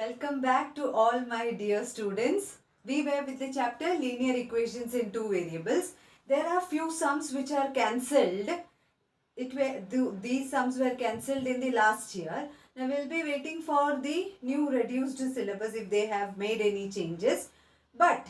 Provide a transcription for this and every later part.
Welcome back to all my dear students. We were with the chapter linear equations in two variables. There are few sums which are cancelled. These sums were cancelled in the last year. Now we'll be waiting for the new reduced syllabus if they have made any changes. But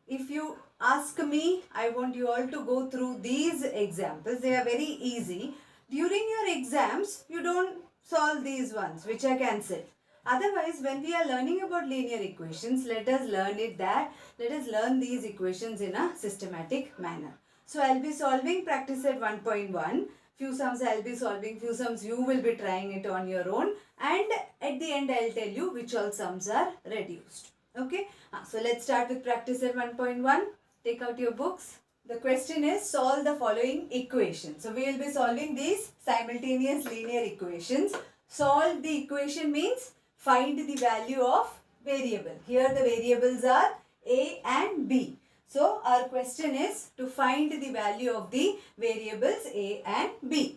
if you ask me, I want you all to go through these examples. They are very easy. During your exams, you don't solve these ones which are cancelled. Otherwise, when we are learning about linear equations, let us learn these equations in a systematic manner. So, I'll be solving practice set 1.1. Few sums I'll be solving, few sums you will be trying it on your own. And at the end, I'll tell you which all sums are reduced. Okay. So, let's start with practice set 1.1. Take out your books. The question is solve the following equation. So, we will be solving these simultaneous linear equations. Solve the equation means find the value of variable. Here the variables are A and B. So our question is to find the value of the variables A and B.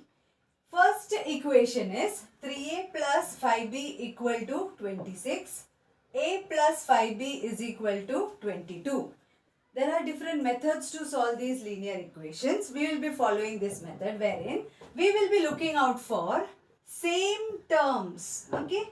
First equation is 3A plus 5B equal to 26. A plus 5B is equal to 22. There are different methods to solve these linear equations. We will be following this method wherein we will be looking out for same terms. Okay.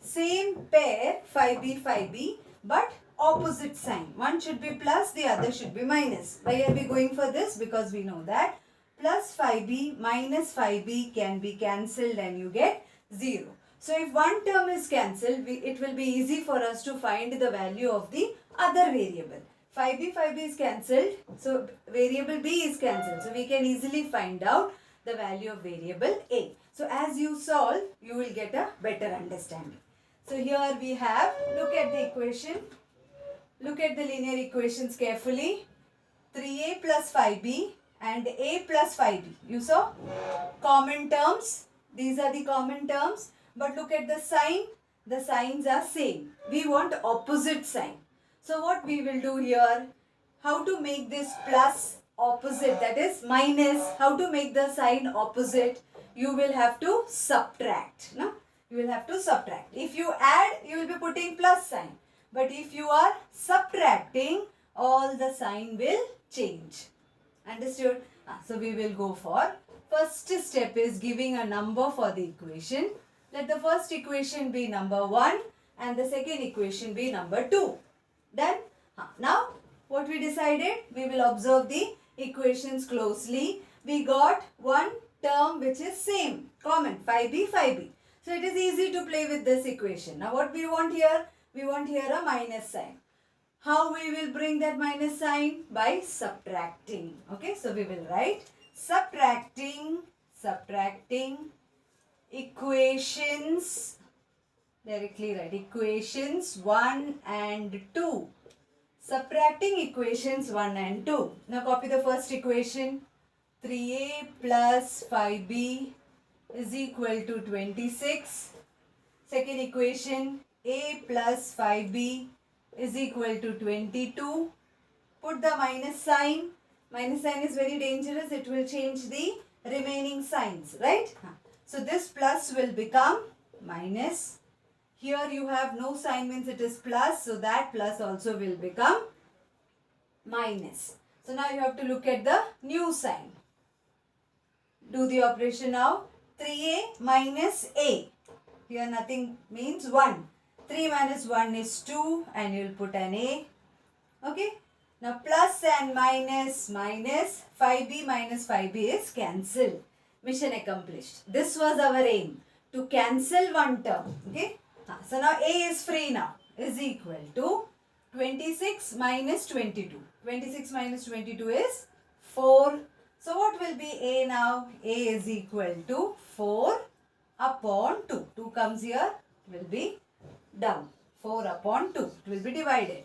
Same pair 5b but opposite sign. One should be plus, the other should be minus. Why are we going for this? Because we know that plus 5b minus 5b can be cancelled and you get 0. So if one term is cancelled, it will be easy for us to find the value of the other variable. 5b is cancelled, so variable b is cancelled. So we can easily find out the value of variable a. So as you solve, you will get a better understanding. So here we have, look at the equation, look at the linear equations carefully, 3a plus 5b and a plus 5b. You saw common terms, these are the common terms, but look at the sign, the signs are same. We want opposite sign. So what we will do here, how to make this plus opposite, that is minus, how to make the sign opposite, you will have to subtract, no? You will have to subtract. If you add, you will be putting plus sign. But if you are subtracting, all the sign will change. Understood? So we will go for first step is giving a number for the equation. Let the first equation be number 1 and the second equation be number 2. Done? Now what we decided? We will observe the equations closely. We got one term which is same, common, 5b. So it is easy to play with this equation. Now what we want here? We want here a minus sign. How we will bring that minus sign? By subtracting. Okay, so we will write subtracting equations. Directly write equations 1 and 2. Subtracting equations 1 and 2. Now copy the first equation. 3a plus 5b is equal to 26. Second equation, a plus 5b is equal to 22. Put the minus sign. Minus sign is very dangerous. It will change the remaining signs, right? So this plus will become minus. Here you have no sign, means it is plus. So that plus also will become minus. So now you have to look at the new sign. Do the operation now. 3a minus a. Here nothing means 1. 3 minus 1 is 2 and you will put an a. Okay. Now plus and minus 5b minus 5b is cancelled. Mission accomplished. This was our aim, to cancel one term. Okay. So now a is free now, is equal to 26 minus 22. 26 minus 22 is 4. So what will be a now? A is equal to 4 upon 2. 2 comes here, will be down. 4 upon 2. It will be divided.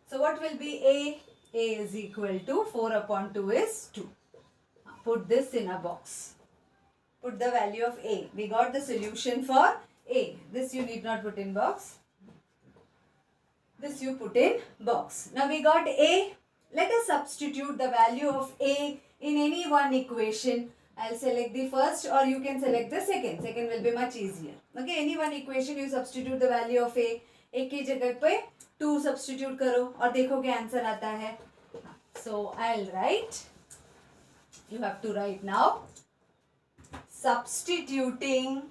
So what will be a? A is equal to 4 upon 2 is 2. Put this in a box. Put the value of a. We got the solution for a. This you need not put in box. This you put in box. Now we got a. Let us substitute the value of a in any one equation. I'll select the first or you can select the second. Second will be much easier. Okay, any one equation you substitute the value of a. एक की जगह पे 2 substitute करो और देखोगे answer आता है. So I'll write, you have to write now, substituting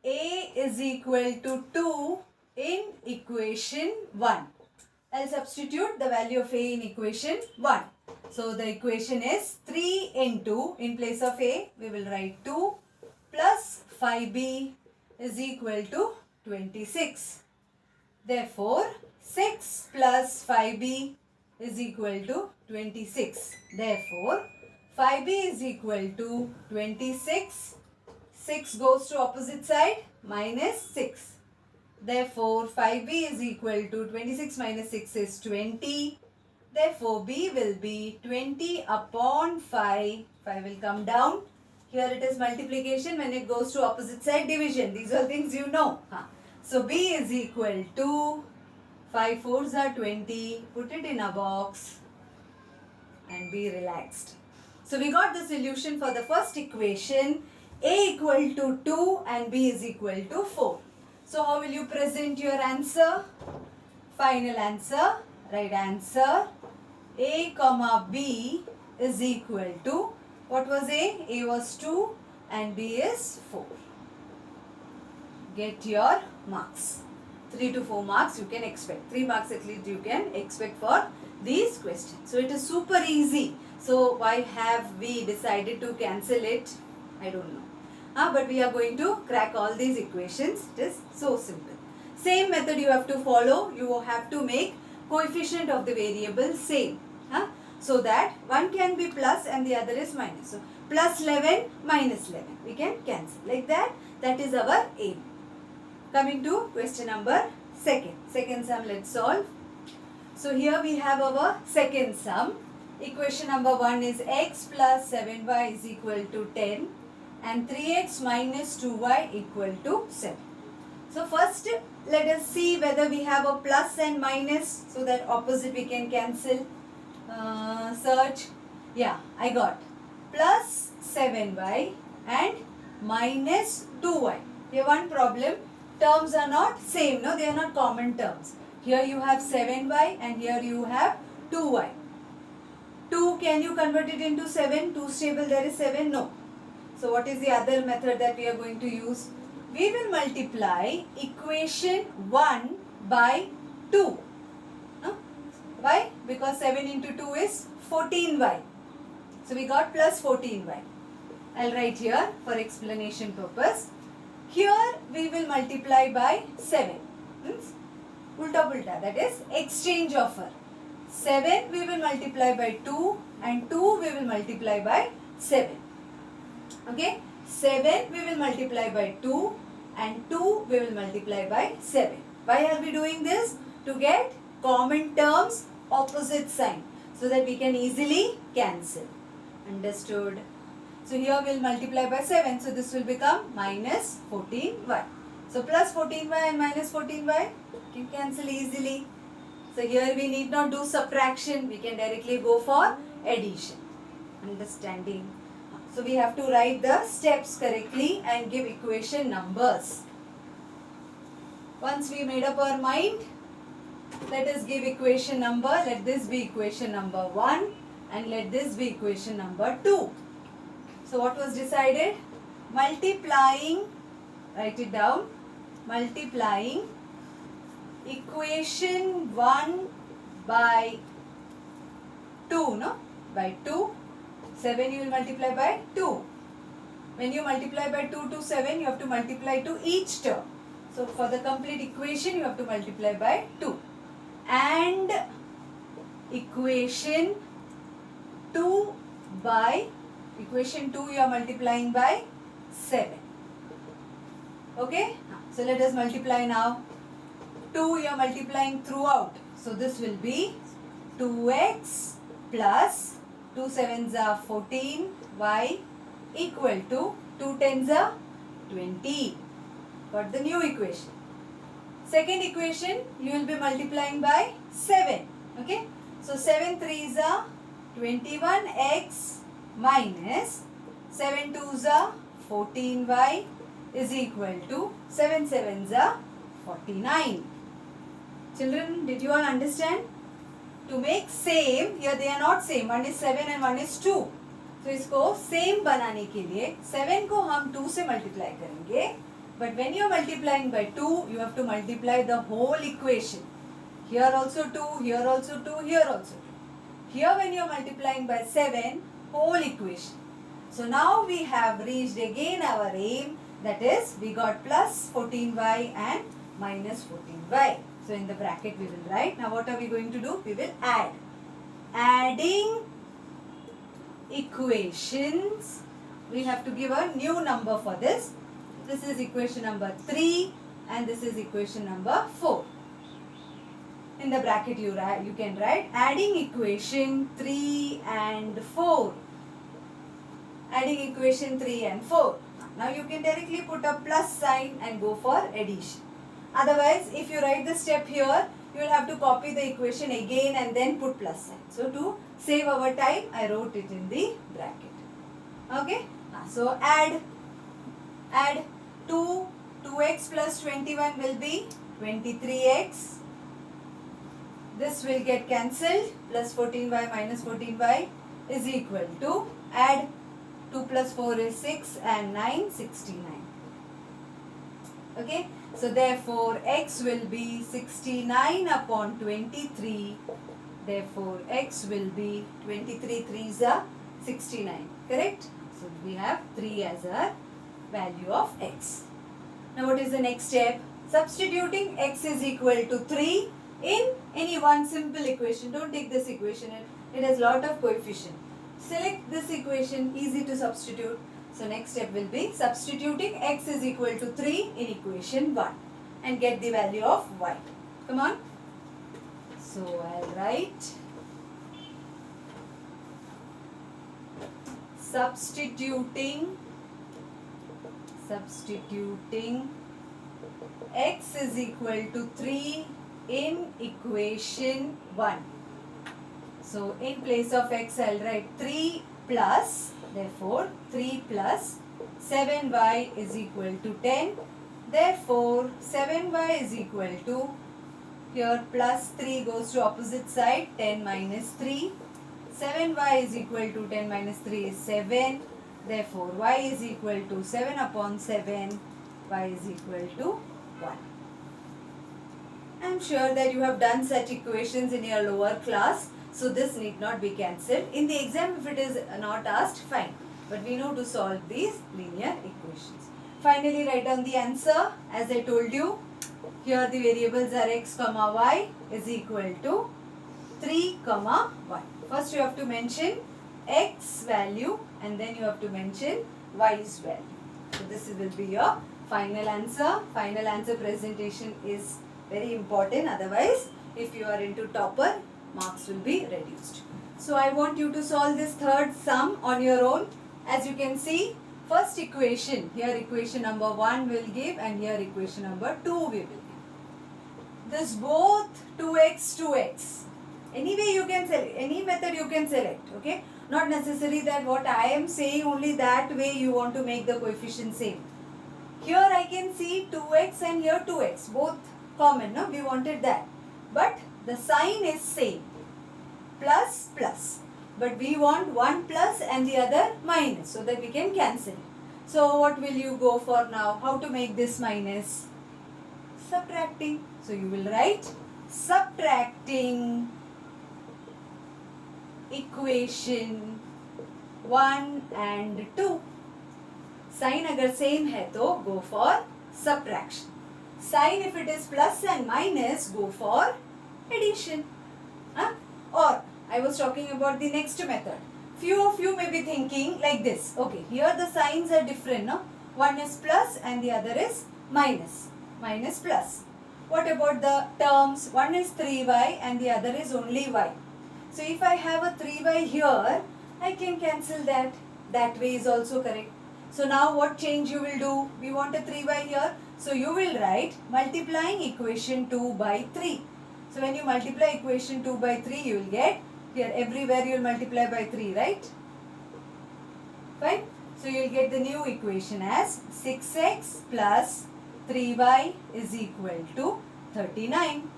A is equal to 2 in equation 1. I'll substitute the value of A in equation 1. So the equation is 3 into, in place of A, we will write 2 plus 5B is equal to 26. Therefore, 6 plus 5B is equal to 26. Therefore, 5B is equal to 26. 6 goes to opposite side, minus 6. Therefore, 5B is equal to 26 minus 6 is 20. Therefore, B will be 20 upon 5. 5 will come down. Here it is multiplication. When it goes to opposite side, division. These are things you know. So, B is equal to 5 fours are 20. Put it in a box and be relaxed. So, we got the solution for the first equation. A equal to 2 and B is equal to 4. So, how will you present your answer? Final answer. Right answer. A comma B is equal to, what was A? A was 2 and B is 4. Get your marks. 3 to 4 marks you can expect. 3 marks at least you can expect for these questions. So, it is super easy. So, why have we decided to cancel it? I don't know. But we are going to crack all these equations. It is so simple. Same method you have to follow. You have to make coefficient of the variable same. So that one can be plus and the other is minus. So, plus 11, minus 11. We can cancel. Like that. That is our aim. Coming to question number second. Second sum, let's solve. So, here we have our second sum. Equation number 1 is x plus 7y is equal to 10 and 3x minus 2y equal to 7. So, first let us see whether we have a plus and minus, so that opposite we can cancel. Search. Yeah, I got plus 7y and minus 2y. Here one problem, terms are not same, no, they are not common terms. Here you have 7y and here you have 2y. 2, can you convert it into 7? 2 stable, there is 7? No. So what is the other method that we are going to use? We will multiply equation 1 by 2. Why? Because 7 into 2 is 14y. So we got plus 14y. I'll write here for explanation purpose. Here we will multiply by 7. Means ulta pulta, that is exchange offer. 7 we will multiply by 2 and 2 we will multiply by 7. Okay, 7 we will multiply by 2 and 2 we will multiply by 7. Why are we doing this? To get common terms, opposite sign, so that we can easily cancel. Understood? So here we will multiply by 7. So this will become minus 14y. So plus 14y and minus 14y can cancel easily. So here we need not do subtraction. We can directly go for addition. Understanding? So we have to write the steps correctly and give equation numbers. Once we made up our mind, let us give equation number. Let this be equation number 1 and let this be equation number 2. So what was decided? Multiplying, write it down, multiplying equation 1 by 2, no? By 2. 7 you will multiply by 2. When you multiply by 2 to 7, you have to multiply to each term. So for the complete equation, you have to multiply by 2. And equation 2 by, equation 2 you are multiplying by 7. Okay? So let us multiply now. 2 you are multiplying throughout. So this will be 2x plus 2 sevens are 14, y equal to 2 tens are 20. Got the new equation. Second equation, you will be multiplying by 7. Okay. So 7 threes are 21x minus 7 twos are 14y is equal to 7 sevens are 49. Children, did you all understand? To make same, here they are not same. One is 7 and one is 2. तो इसको same बनाने के लिए 7 को हम 2 से multiply करेंगे. But when you are multiplying by 2, you have to multiply the whole equation. Here also 2, here also 2, here also 2. Here when you are multiplying by 7, whole equation. So now we have reached again our aim, that is we got plus 14y and minus 14y. So in the bracket we will write. Now what are we going to do? We will add. Adding equations. We have to give a new number for this. This is equation number 3 and this is equation number 4. In the bracket you can write adding equation 3 and 4. Adding equation 3 and 4. Now you can directly put a plus sign and go for addition. Otherwise, if you write the step here, you will have to copy the equation again and then put plus sign. So to save our time, I wrote it in the bracket. Okay. So add 2x plus 21 will be 23x. This will get cancelled. Plus 14y minus 14y is equal to, add 2 plus 4 is 6 and 9, 69. Okay. So therefore x will be 69 upon 23. Therefore x will be 23 3s are 69. Correct? So we have 3 as our value of x. Now what is the next step? Substituting x is equal to 3 in any one simple equation. Don't take this equation. It has lot of coefficient. Select this equation, easy to substitute. So next step will be substituting x is equal to 3 in equation 1 and get the value of y. Come on. So I'll write substituting x is equal to 3 in equation 1. So in place of x I'll write 3 plus, therefore 3 plus 7y is equal to 10. Therefore 7y is equal to, here plus 3 goes to opposite side, 10 minus 3. 7y is equal to 10 minus 3 is 7. Therefore y is equal to 7 upon 7. Y is equal to 1. I am sure that you have done such equations in your lower class. So this need not be cancelled. In the exam if it is not asked, fine. But we know to solve these linear equations. Finally write down the answer. As I told you, here the variables are x comma y is equal to 3 comma 1. First you have to mention x value and then you have to mention y's value. So this will be your final answer. Final answer presentation is very important. Otherwise, if you are into topper, marks will be reduced. So I want you to solve this third sum on your own. As you can see, first equation, here equation number 1 will give and here equation number 2 we will give. This both 2x, 2x. Anyway you can select, any method you can select, okay? Not necessary that what I am saying only that way you want to make the coefficient same. Here I can see 2x and here 2x, both common, no? We wanted that. But the sign is same, plus plus. But we want one plus and the other minus so that we can cancel it. So what will you go for now? How to make this minus? Subtracting. So you will write subtracting equation 1 and 2. Sign agar same hai to go for subtraction. Sign if it is plus and minus, go for addition. Or I was talking about the next method. Few of you may be thinking like this. Okay, here the signs are different, no? One is plus and the other is minus. Minus plus. What about the terms? One is 3y and the other is only y. So if I have a 3y here, I can cancel that. That way is also correct. So now what change you will do? We want a 3y here. So you will write multiplying equation 2 by 3. So when you multiply equation 2 by 3, you will get, here everywhere you will multiply by 3, right? Fine. So you will get the new equation as 6x plus 3y is equal to 39.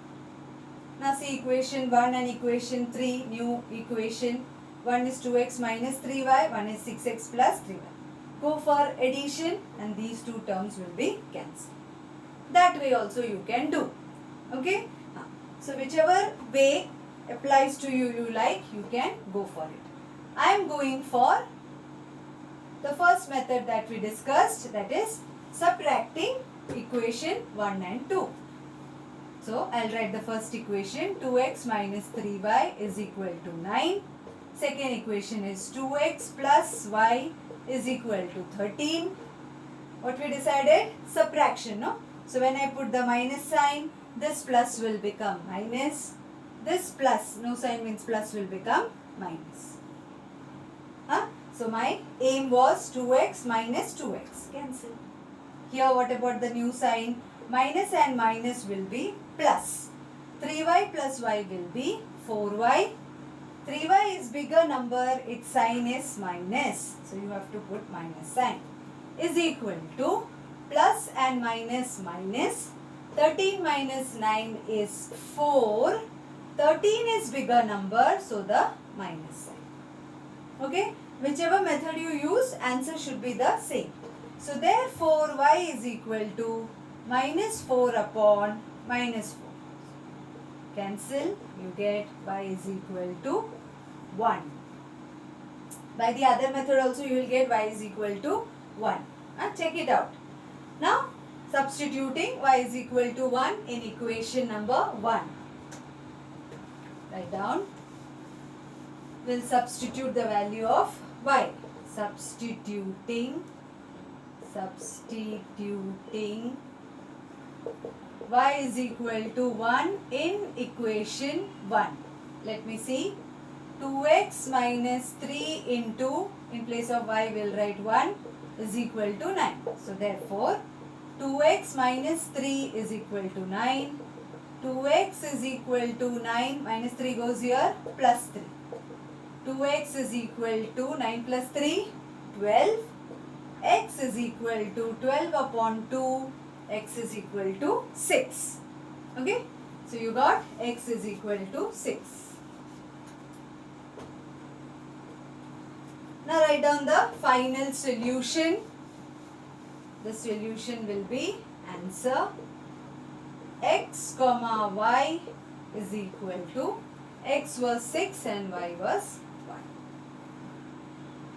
Now see equation 1 and equation 3, new equation. 1 is 2x minus 3y, 1 is 6x plus 3y. Go for addition and these two terms will be cancelled. That way also you can do. Okay. So whichever way applies to you, you can go for it. I am going for the first method that we discussed, that is subtracting equation 1 and 2. So I'll write the first equation, 2x minus 3y is equal to 9. Second equation is 2x plus y is equal to 13. What we decided? Subtraction, no? So when I put the minus sign, this plus will become minus. This plus, no sign means plus, will become minus. So my aim was 2x minus 2x. Cancel. Here what about the new sign? Minus and minus will be plus. 3y plus y will be 4y. 3y is bigger number, its sign is minus. So you have to put minus sign. Is equal to plus and minus minus. 13 minus 9 is 4. 13 is bigger number, so the minus sign. Okay. Whichever method you use, answer should be the same. So therefore y is equal to minus 4 upon minus 4. Cancel, you get y is equal to 1. By the other method also you will get y is equal to 1. Check it out. Now substituting y is equal to 1 in equation number 1. Write down. We'll substitute the value of y. Substituting y is equal to 1 in equation 1. Let me see. 2x minus 3 into, in place of y we'll write 1, is equal to 9. So therefore 2x minus 3 is equal to 9. 2x is equal to 9, minus 3 goes here, plus 3. 2x is equal to 9 plus 3, 12. X is equal to 12 upon 2. X is equal to 6. Okay. So you got x is equal to 6. Now write down the final solution. The solution will be answer x comma y is equal to, x was 6 and y was 1.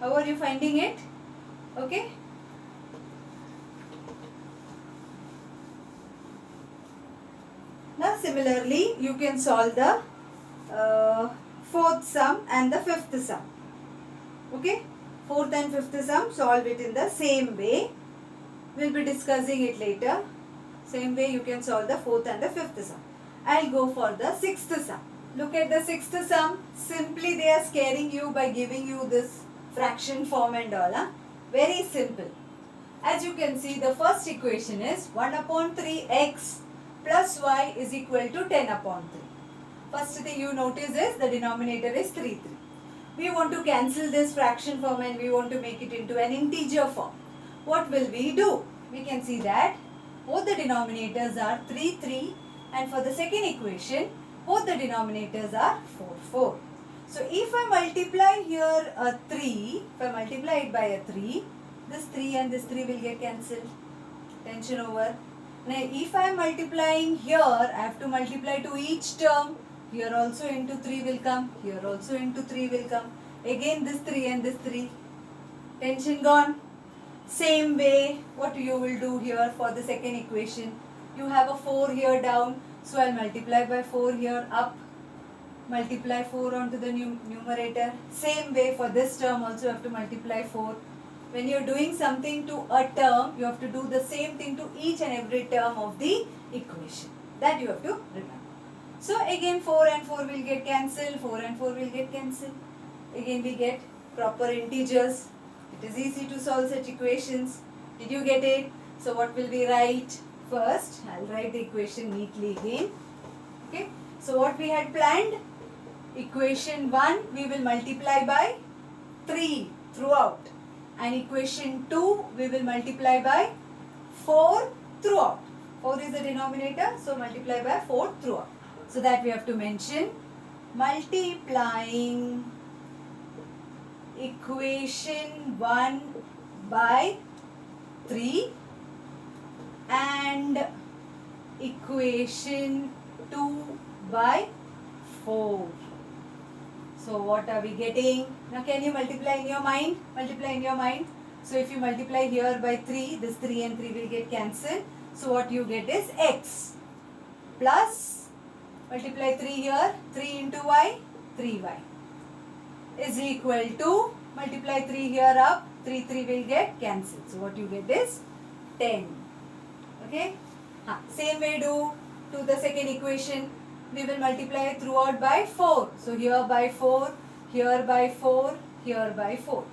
How are you finding it? Okay. Now similarly you can solve the fourth sum and the fifth sum. Okay. Fourth and fifth sum, solve it in the same way. We'll be discussing it later. Same way you can solve the fourth and the fifth sum. I'll go for the sixth sum. Look at the sixth sum. Simply they are scaring you by giving you this fraction form and all. Very simple. As you can see, the first equation is 1 upon 3x plus y is equal to 10 upon 3. First thing you notice is the denominator is 3. We want to cancel this fraction form and we want to make it into an integer form. What will we do? We can see that both the denominators are 3, and for the second equation, both the denominators are 4. So if I multiply here a 3, if I multiply it by a 3, this 3 and this 3 will get cancelled. Tension over. Now if I am multiplying here, I have to multiply to each term. Here also into 3 will come. Here also into 3 will come. Again this 3 and this 3. Tension gone. Same way, what you will do here for the second equation. You have a 4 here down. So I'll multiply by 4 here up. Multiply 4 onto the numerator. Same way for this term also you have to multiply 4. When you are doing something to a term, you have to do the same thing to each and every term of the equation. That you have to remember. So again 4 and 4 will get cancelled. 4 and 4 will get cancelled. Again we get proper integers. It is easy to solve such equations. Did you get it? So what will we write? First, I'll write the equation neatly again. Okay. So what we had planned? Equation 1 we will multiply by 3 throughout. and equation 2 we will multiply by 4 throughout. 4 is the denominator, so multiply by 4 throughout. So that we have to mention multiplying equation 1 by 3 and equation 2 by 4. So what are we getting? Now can you multiply in your mind? Multiply in your mind. So if you multiply here by 3, this 3 and 3 will get cancelled. So what you get is x plus, multiply 3 here, 3 into y, 3y is equal to, multiply 3 here up, 3 will get cancelled. So what you get is 10. Okay. Same way do to the second equation. We will multiply throughout by 4. So here by 4, here by 4, here by 4.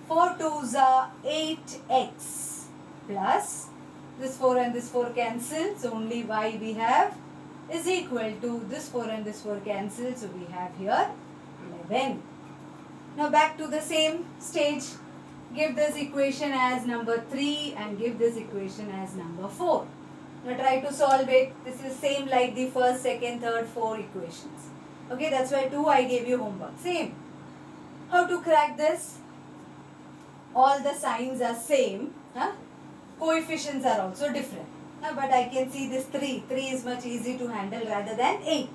4 twos are 8x plus, this 4 and this 4 cancel. So only y we have is equal to, this 4 and this 4 cancel. So we have here 11. Now back to the same stage. Give this equation as number 3 and give this equation as number 4. Now try to solve it. This is same like the first, second, third, 4 equations. Okay, that's why 2 I gave you homework. Same. How to crack this? All the signs are same. Coefficients are also different. But I can see this 3. 3 is much easy to handle rather than 8.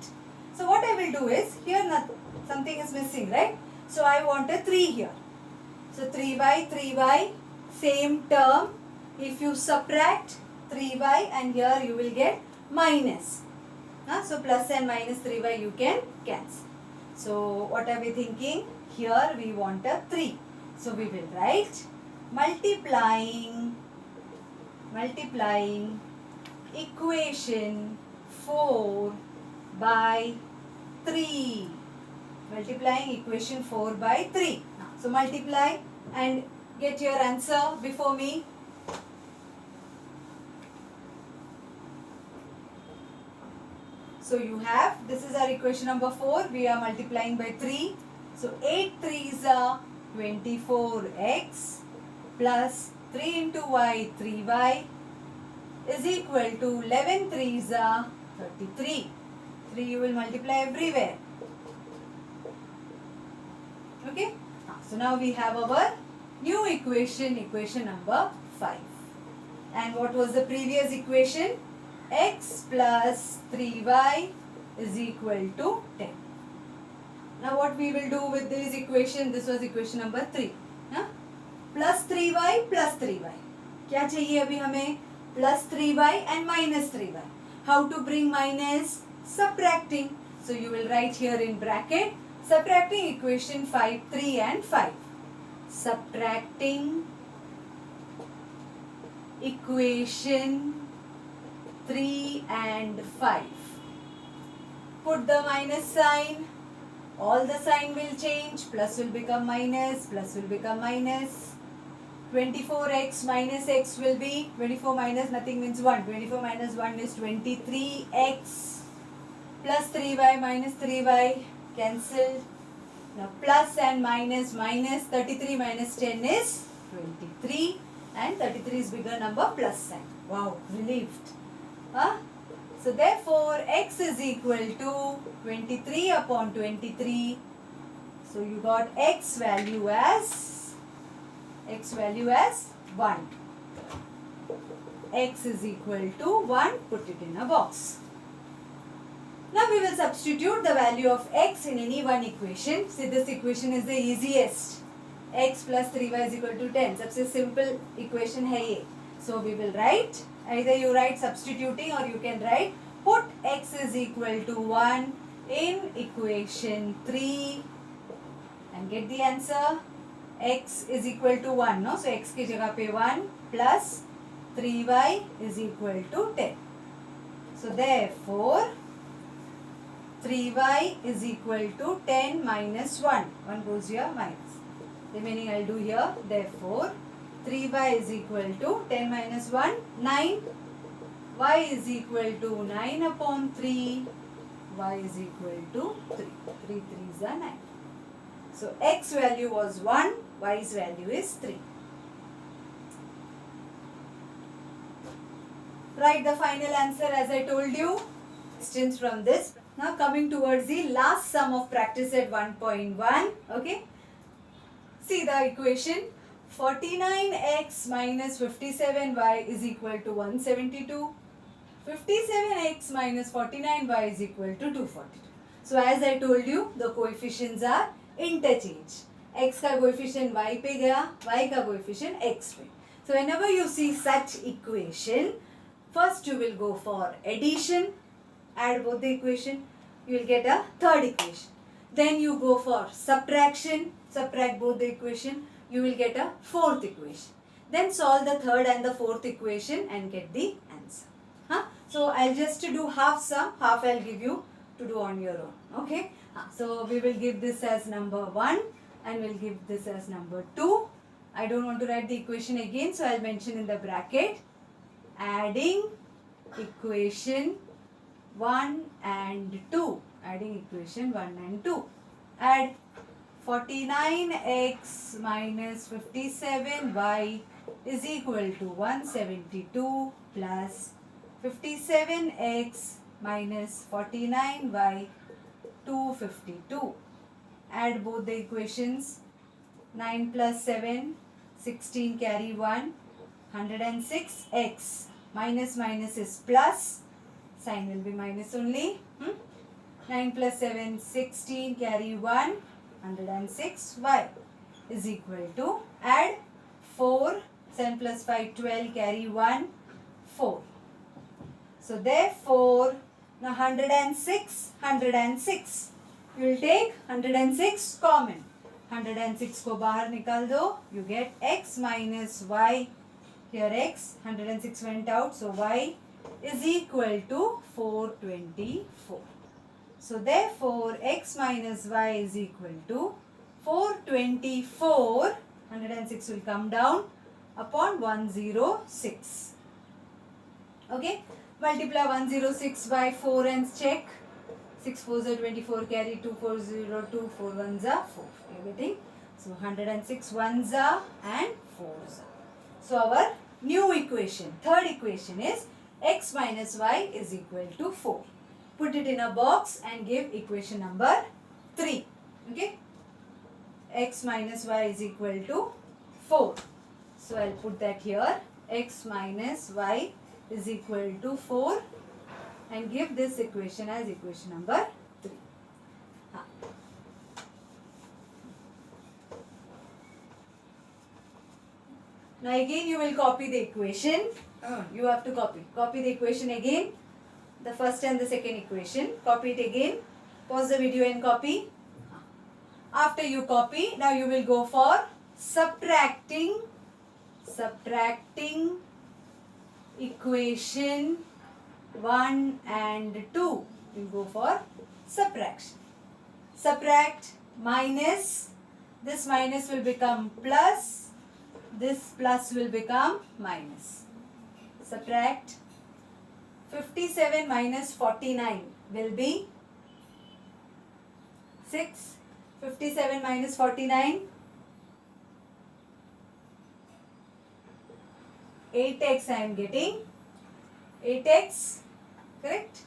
So what I will do is, here something is missing, right? So I want a 3 here. So 3y, same term. If you subtract 3y and here you will get minus. So plus and minus 3y you can cancel. So what are we thinking? Here we want a 3. So we will write multiplying equation 4 by 3. Multiplying equation 4 by 3. So multiply and get your answer before me. So you have, this is our equation number 4. We are multiplying by 3. So 8 3s are 24x plus 3 into y, 3y is equal to 11 3s are 33. 3 you will multiply everywhere. Okay. So now we have our new equation, equation number 5. And what was the previous equation? X plus 3y is equal to 10. Now what we will do with this equation? This was equation number 3. Plus 3y plus 3y. क्या चाहिए अभी हमें? Plus 3y and minus 3y. How to bring minus? Subtracting. So you will write here in bracket, subtracting equation 5, 3 and 5. Subtracting equation 3 and 5. Put the minus sign. All the sign will change. Plus will become minus. Plus will become minus. 24x minus x will be, 24 minus nothing means 1. 24 minus 1 is 23x. Plus 3y minus 3y cancelled. Now plus and minus, 33 minus 10 is 23. And 33 is bigger number, plus sign. Wow, relieved. So therefore x is equal to 23 upon 23. So you got x value as 1. X is equal to 1. Put it in a box. Now we will substitute the value of x in any one equation. See, this equation is the easiest. X plus 3y is equal to 10. सबसे simple equation है ये. So we will write, either you write substituting or you can write put x is equal to 1 in equation 3 and get the answer. X is equal to 1, no? So x की जगह पे 1 plus 3y is equal to 10. So therefore 3y is equal to 10 minus 1. 1 goes here, minus. Remaining I'll do here. Therefore 3y is equal to 10 minus 1, 9. Y is equal to 9 upon 3. Y is equal to 3. 3 3s are 9. So x value was 1. Y's value is 3. Write the final answer as I told you. Questions from this. Now coming towards the last sum of practice at 1.1. Okay. See the equation. 49x minus 57y is equal to 172. 57x minus 49y is equal to 242. So as I told you, the coefficients are interchange. X का coefficient y पे गया, y का coefficient x पे. So whenever you see such equation, first you will go for addition, add both the equation, you will get a third equation. Then you go for subtraction, subtract both the equation, you will get a fourth equation. Then solve the third and the fourth equation and get the answer. So I'll just do half sum, half I'll give you to do on your own. Okay. So we will give this as number 1 and we'll give this as number 2. I don't want to write the equation again, so I'll mention in the bracket. Adding equation 1 and 2. Adding equation 1 and 2. Add 49x minus 57y is equal to 172 plus 57x minus 49y 252. Add both the equations. 9 plus 7, 16 carry 1, 106x. Minus minus is plus. Sign will be minus only. 9 plus 7, 16 carry 1, 106y is equal to, add 4, 7 plus 5, 12 carry 1, 4. So therefore, now 106, 106. You will take 106 common. 106 को बाहर निकाल दो. You get x minus y. Here x, 106 went out. So y is equal to 424. So therefore, x minus y is equal to 424. 106 will come down upon 106. Okay. Multiply 106 by 4 and check. 6 4s are 24, carry 2 4s 0, 2 4 1s are 4. You getting? So 106 1s are and 4s are. So our new equation, third equation is x minus y is equal to 4. Put it in a box and give equation number 3. Okay? X minus y is equal to 4. So I'll put that here. X minus y is equal to 4 and give this equation as equation number 3. Now again you will copy the equation. You have to copy. Copy the equation again. The first and the second equation. Copy it again. Pause the video and copy. After you copy, now you will go for subtracting equation 1 and 2. You go for subtraction. Subtract minus. This minus will become plus. This plus will become minus. Subtract 57 minus 49 will be 6. 57 minus 49. 8x I am getting. 8x, correct?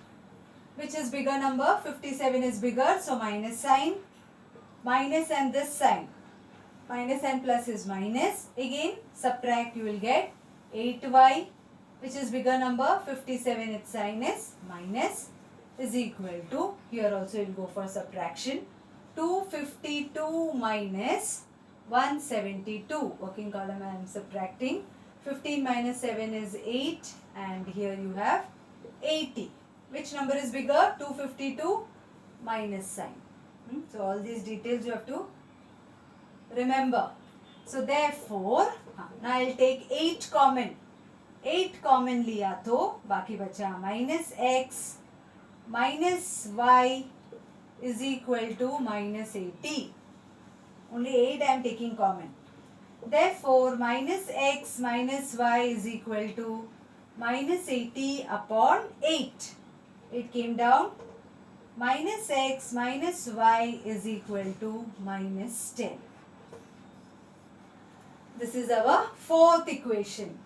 Which is bigger number? 57 is bigger, so minus sign. Minus and this sign. Minus and plus is minus. Again, subtract, you will get 8y. Which is bigger number? 57, its sign is minus, is equal to, here also you will go for subtraction. 252 minus 172. Working column I am subtracting. 15 minus 7 is 8 and here you have 80. Which number is bigger? 252 minus sign. So all these details you have to remember. So therefore, now I will take 8 common. 8 common लिया तो बाकी बचा minus x minus y is equal to minus 80. Only 8 I am taking common. Therefore, minus x minus y is equal to minus 80 upon 8. It came down. Minus x minus y is equal to minus 10. This is our fourth equation.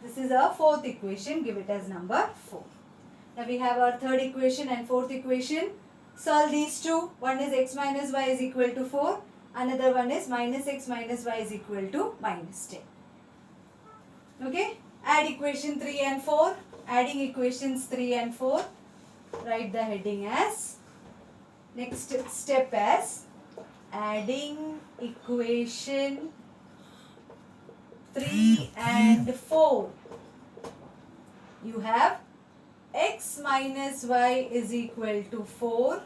This is our fourth equation. Give it as number 4. Now we have our third equation and fourth equation. Solve these two. One is x minus y is equal to 4. Another one is minus x minus y is equal to minus 10. Okay. Add equation 3 and 4. Adding equations 3 and 4. Write the heading as, next step as, adding equation 3 and 4. You have x minus y is equal to 4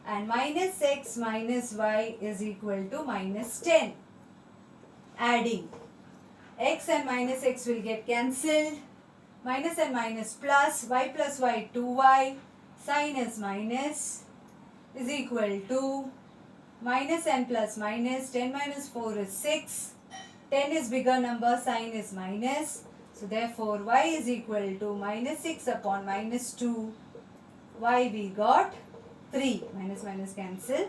and minus x minus y is equal to minus 10. Adding, x and minus x will get cancelled. Minus and minus plus y 2y, sin is minus is equal to minus and plus minus, 10 minus 4 is 6, 10 is bigger number, sign is minus. So therefore y is equal to minus 6 upon minus 2, y we got 3, minus minus cancel,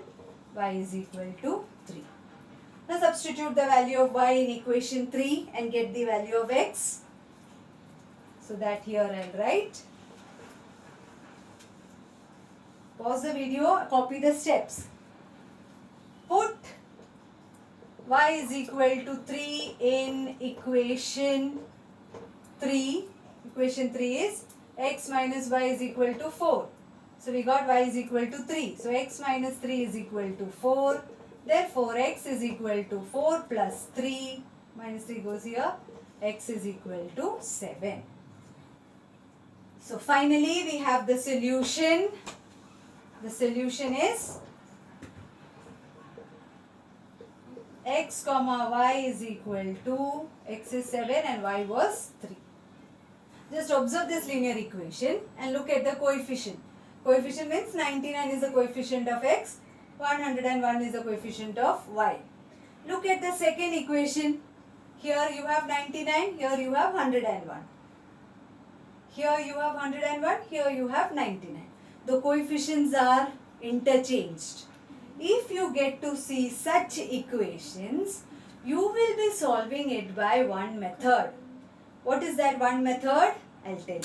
y is equal to 3. Now substitute the value of y in equation 3 and get the value of x. So that here I'll write. Pause the video, copy the steps. Put y is equal to 3 in equation 3. Equation 3 is x minus y is equal to 4. So we got y is equal to 3. So x minus 3 is equal to 4. Therefore x is equal to 4 plus 3. Minus 3 goes here. X is equal to 7. So finally we have the solution. The solution is x comma y is equal to, x is 7 and y was 3. Just observe this linear equation and look at the coefficient. Coefficient means 99 is the coefficient of x, 101 is the coefficient of y. Look at the second equation. Here you have 99, here you have 101. Here you have 101, here you have 99. The coefficients are interchanged. If you get to see such equations, you will be solving it by one method. What is that one method? I'll tell you.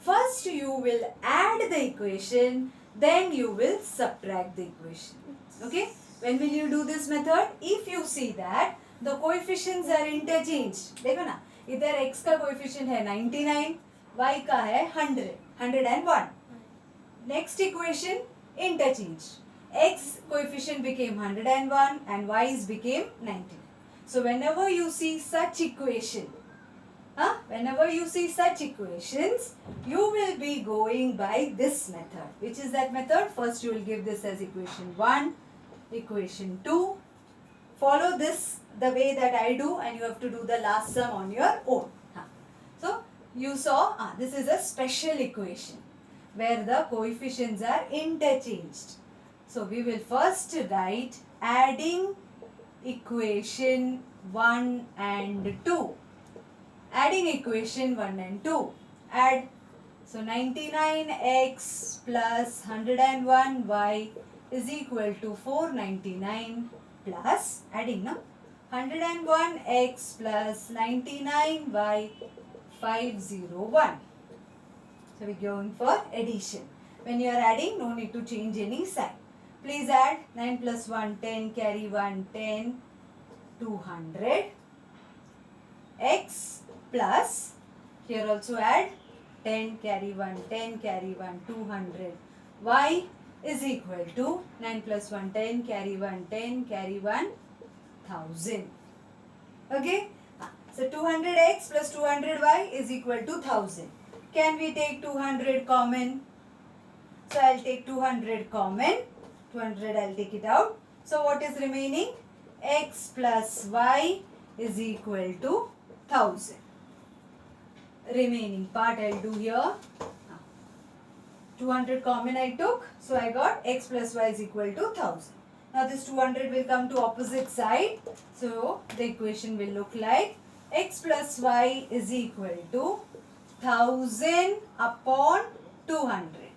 First you will add the equation, then you will subtract the equation. Okay? When will you do this method? If you see that the coefficients are interchanged. देखो ना, इधर x का coefficient है 99, y का है 100, 101. Next equation interchanged. X coefficient became 101 and y's became 99. So whenever you see such equation, whenever you see such equations, you will be going by this method. Which is that method? First you will give this as equation 1, equation 2. Follow this the way that I do and you have to do the last sum on your own. So you saw this is a special equation where the coefficients are interchanged. So we will first write adding equation 1 and 2. Adding equation 1 and 2. Add. So 99x plus 101y is equal to 499 plus, adding now, 101x plus 99y 501. So we are going for addition. When you are adding, no need to change any sign. Please add 9 plus 1, 10, carry 1, 10, 200. X plus, here also add 10, carry 1, 10, carry 1, 200. Y is equal to 9 plus 1, 10, carry 1, 10, carry 1, 1000. Okay? So 200x plus 200y is equal to 1000. Can we take 200 common? So I'll take 200 common. 200 I'll take it out. So what is remaining? X plus y is equal to 1000. Remaining part I'll do here. 200 common I took. So I got x plus y is equal to 1000. Now this 200 will come to opposite side. So the equation will look like x plus y is equal to 1000 upon 200.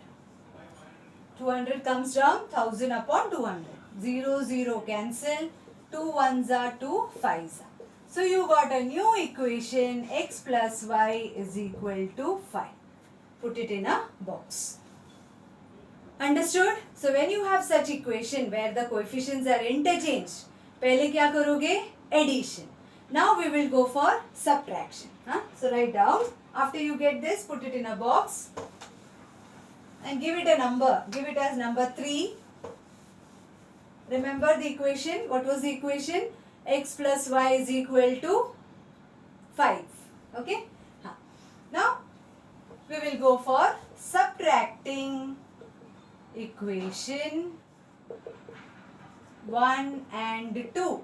200 comes down, 1000 upon 200. 0, 0 cancel. 2 ones are 2 5s are. So you got a new equation, x plus y is equal to 5. Put it in a box. Understood? So when you have such equation where the coefficients are interchanged, पहले क्या करोगे? Addition. Now we will go for subtraction. So write down. After you get this, put it in a box and give it a number. Give it as number 3. Remember the equation. What was the equation? X plus y is equal to 5. Okay? Now we will go for subtracting equation 1 and 2.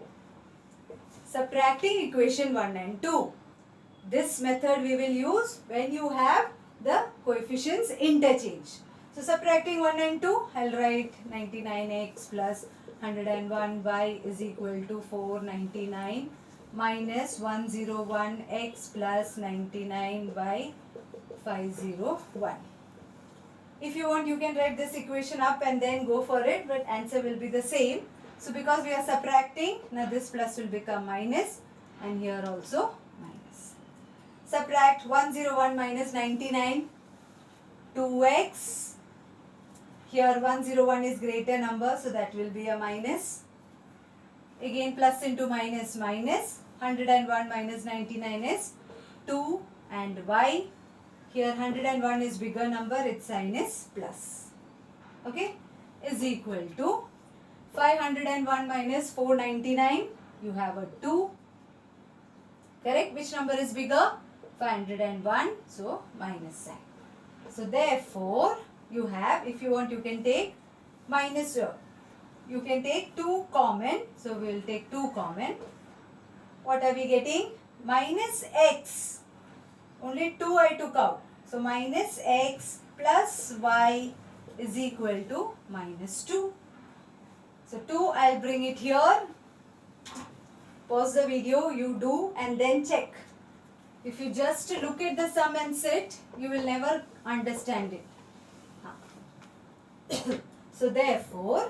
Subtracting equation 1 and 2. This method we will use when you have the coefficients interchange. So subtracting 1 and 2, I'll write 99x plus 101y is equal to 499 minus 101x plus 99y 501. If you want, you can write this equation up and then go for it, but answer will be the same. So because we are subtracting, now this plus will become minus and here also minus. Subtract 101 minus 99, 2x. Here 101 is greater number, so that will be a minus. Again plus into minus, minus. 101 minus 99 is 2 and y. Here 101 is bigger number, its sign is plus. Okay, is equal to 501 minus 499. You have a 2. Correct? Which number is bigger? 501. So minus sign. So therefore, you have, if you want, you can take minus. You can take 2 common. So we will take 2 common. What are we getting? Minus x. Only 2 I took out. So minus x plus y is equal to minus 2. So 2, I'll bring it here. Pause the video, you do and then check. If you just look at the sum and sit, you will never understand it. So therefore,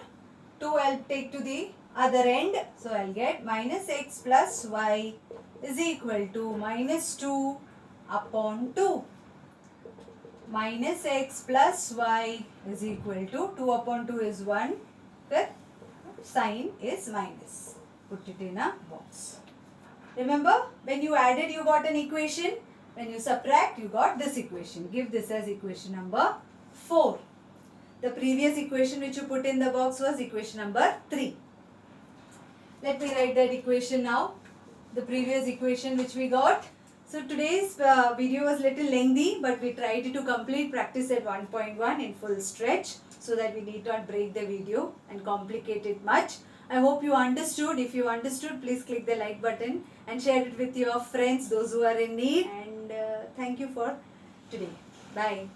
2 I'll take to the other end. So I'll get minus x plus y is equal to minus 2 upon 2. Minus x plus y is equal to 2 upon 2 is 1. The sign is minus. Put it in a box. Remember, when you added, you got an equation. When you subtract, you got this equation. Give this as equation number 4. The previous equation which you put in the box was equation number 3. Let me write that equation now. The previous equation which we got. So today's video was little lengthy, but we tried to complete practice at 1.1 in full stretch so that we need not break the video and complicate it much. I hope you understood. If you understood, please click the like button and share it with your friends, those who are in need. And thank you for today. Bye.